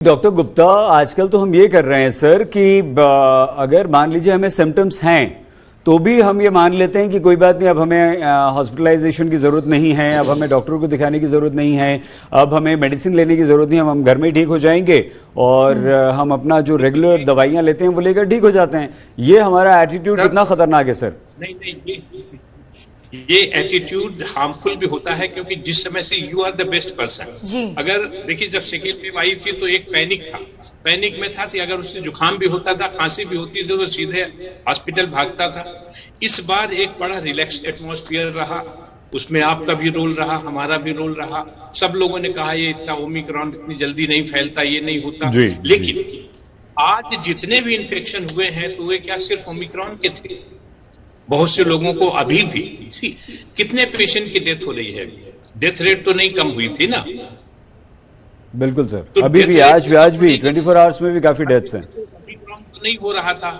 Doctor Gupta, आजकल तो हम ये कर रहे हैं सर कि अगर मान लीजिए हमें सिम्टम्स हैं तो भी हम ये मान लेते हैं कि कोई बात नहीं, अब हमें हॉस्पिटलाइजेशन की ज़रूरत नहीं है, अब हमें डॉक्टर को दिखाने की ज़रूरत नहीं है, अब हमें मेडिसिन लेने की ज़रूरत नहीं है, हम घर में ठीक हो जाएंगे और हम अपना जो रेगुलर दवाइयाँ लेते हैं वो लेकर ठीक हो जाते हैं। ये हमारा एटीट्यूड कितना खतरनाक है सर? नहीं, ये एटीट्यूड हार्मफुल भी होता है, क्योंकि जिस समय से you are the best person. अगर देखिए, जब सेकेंड वेव आई थी तो एक पैनिक में था कि अगर उससे जुकाम भी होता था, खांसी भी होती थी, तो सीधे हॉस्पिटल भागता था। इस बार एक बड़ा रिलैक्स एटमॉस्फेयर रहा, उसमें आपका भी रोल रहा, हमारा भी रोल रहा। सब लोगों ने कहा ये इतना ओमिक्रॉन इतनी जल्दी नहीं फैलता, ये नहीं होता। लेकिन आज जितने भी इन्फेक्शन हुए हैं तो वे क्या सिर्फ ओमिक्रॉन के थे? बहुत से लोगों को अभी भी कितने पेशेंट की डेथ हो रही है? डेथ रेट तो नहीं कम हुई थी ना? बिल्कुल सर, तो अभी भी आज भी 24 आवर्स में भी काफी डेथ्स हैं। ओमिक्रॉन तो नहीं हो रहा था,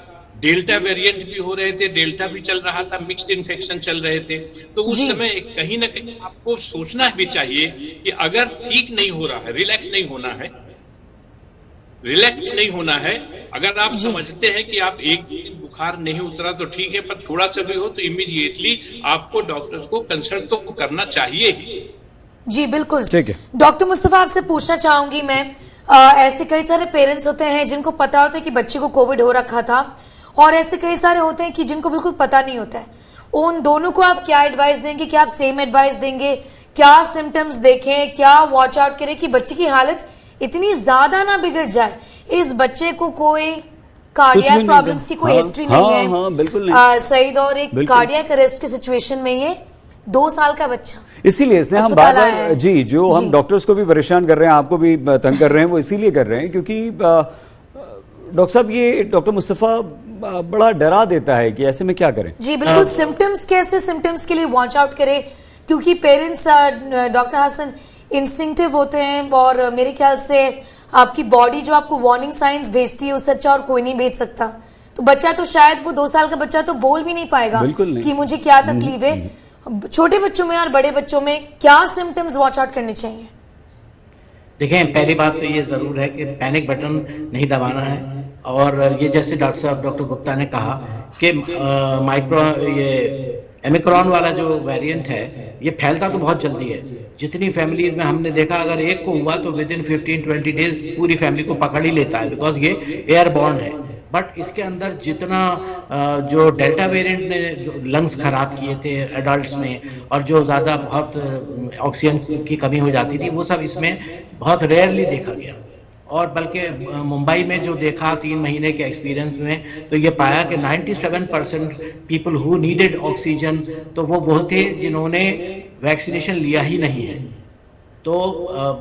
डेल्टा वेरिएंट भी हो रहे थे, डेल्टा भी चल रहा था, मिक्स्ड इन्फेक्शन चल रहे थे। तो उस समय कहीं ना कहीं आपको सोचना भी चाहिए कि अगर ठीक नहीं हो रहा है, रिलैक्स नहीं होना है। अगर आप समझते हैं कि आप एक दिन बुखार नहीं उतरा तो ठीक है, पर थोड़ा सा भी हो तो इमीडिएटली आपको डॉक्टर्स को कंसल्ट तो करना चाहिए ही। जी बिल्कुल, ठीक है। डॉक्टर मुस्तफा, आपसे पूछना चाहूंगी मैं, ऐसे कई सारे पेरेंट्स होते हैं जिनको पता होता है कि बच्चे को कोविड हो रखा था, और ऐसे कई सारे होते हैं कि जिनको बिल्कुल पता नहीं होता है। उन दोनों को आप क्या एडवाइस देंगे? क्या आप सेम एडवाइस देंगे? क्या सिम्टम्स देखें, क्या वॉच आउट करें कि बच्चे की हालत इतनी ज्यादा ना बिगड़ जाए? इस बच्चे को कोई कार्डियक प्रॉब्लम्स की कोई हिस्ट्री नहीं है। हाँ, बिल्कुल नहीं। सईद, और एक कार्डियक अरेस्ट की सिचुएशन में ये 2 साल का बच्चा, इसीलिए इसने हम बार-बार हम डॉक्टर्स को भी परेशान कर रहे हैं, आपको भी तंग कर रहे हैं, वो इसीलिए कर रहे हैं क्योंकि डॉक्टर साहब, ये डॉक्टर मुस्तफा बड़ा डरा देता है कि ऐसे में क्या करें। जी बिल्कुल, सिम्टम्स, कैसे सिम्टम्स के लिए वॉच आउट करें? क्योंकि पेरेंट्स, डॉक्टर हसन, इंस्टिंक्टिव होते हैं, और मेरे ख्याल से आपकी बॉडी जो आपको वार्निंग साइंस भेजती है उससे अच्छा और कोई नहीं भेज सकता। तो बच्चा तो शायद वो 2 साल का बच्चा तो बोल भी नहीं पाएगा कि मुझे क्या तकलीफ है। छोटे बच्चों में और बड़े बच्चों में क्या सिम्टम्स वॉच आउट करने चाहिए? देखें, पहली बात तो ये जरूर है कि पैनिक बटन नहीं दबाना है, और ये जैसे डॉक्टर गुप्ता ने कहा कि ओमिक्रॉन वाला जो वेरिएंट है ये फैलता तो बहुत जल्दी है। जितनी फैमिलीज में हमने देखा, अगर एक को हुआ तो विद इन 15-20 डेज पूरी फैमिली को पकड़ ही लेता है, बिकॉज ये एयरबॉर्न है। बट इसके अंदर जितना जो डेल्टा वेरिएंट ने लंग्स खराब किए थे एडल्ट्स में, और जो ज़्यादा बहुत ऑक्सीजन की कमी हो जाती थी, वो सब इसमें बहुत रेयरली देखा गया। और बल्कि मुंबई में जो देखा 3 महीने के एक्सपीरियंस में, तो ये पाया कि 97% पीपल हु नीडेड ऑक्सीजन तो वो थे जिन्होंने वैक्सीनेशन लिया ही नहीं है। तो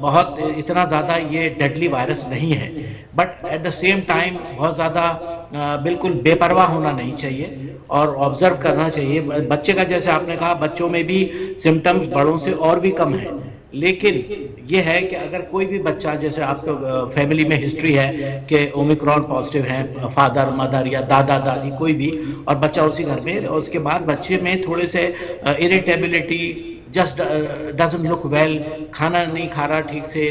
बहुत इतना ज़्यादा ये डेडली वायरस नहीं है, but at the same time बहुत ज़्यादा बिल्कुल बेपरवाह होना नहीं चाहिए और ऑब्जर्व करना चाहिए। बच्चे का, जैसे आपने कहा, बच्चों में भी सिम्टम्स बड़ों से और भी कम है, लेकिन ये है कि अगर कोई भी बच्चा, जैसे आपको फैमिली में हिस्ट्री है कि ओमिक्रॉन पॉजिटिव है, फादर मदर या दादा दादी कोई भी, और बच्चा उसी घर में, और उसके बाद बच्चे में थोड़े से irritability, just doesn't look well, खाना नहीं खा रहा ठीक से,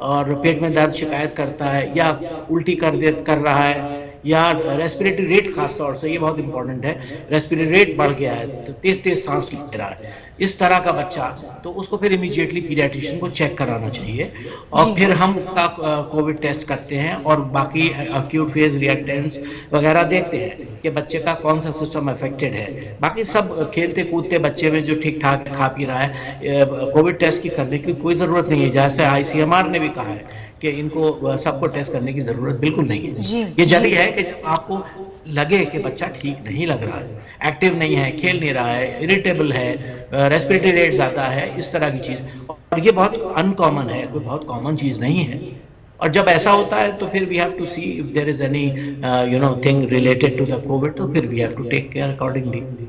और पेट में दर्द शिकायत करता है, या उल्टी कर रहा है, या रेस्पिरेटरी रेट, खास तौर से ये बहुत इंपॉर्टेंट है, रेस्पिरेटरी रेट बढ़ गया है, तो तेज सांस ले रहा है, इस तरह का बच्चा, तो उसको फिर इमीडिएटली पीडियाट्रिशियन को चेक कराना चाहिए। और फिर हम उसका कोविड टेस्ट करते हैं और बाकी एक्यूट फेज रिएक्टेंट्स वगैरह देखते हैं कि बच्चे का कौन सा सिस्टम अफेक्टेड है। बाकी सब खेलते कूदते बच्चे में जो ठीक ठाक खा पी रहा है, कोविड टेस्ट की करने की कोई ज़रूरत नहीं है। जैसे ICMR ने भी कहा है कि इनको सबको टेस्ट करने की जरूरत बिल्कुल नहीं है। ये जरूरी है कि जब आपको लगे कि बच्चा ठीक नहीं लग रहा है, एक्टिव नहीं है, खेल नहीं रहा है, इरिटेबल है, रेस्पिरेटरी रेट ज्यादा है, इस तरह की चीज, और ये बहुत अनकॉमन है, कोई बहुत कॉमन चीज नहीं है। और जब ऐसा होता है तो फिर we have to see if there is anything related to the covid, तो फिर we have to take care accordingly.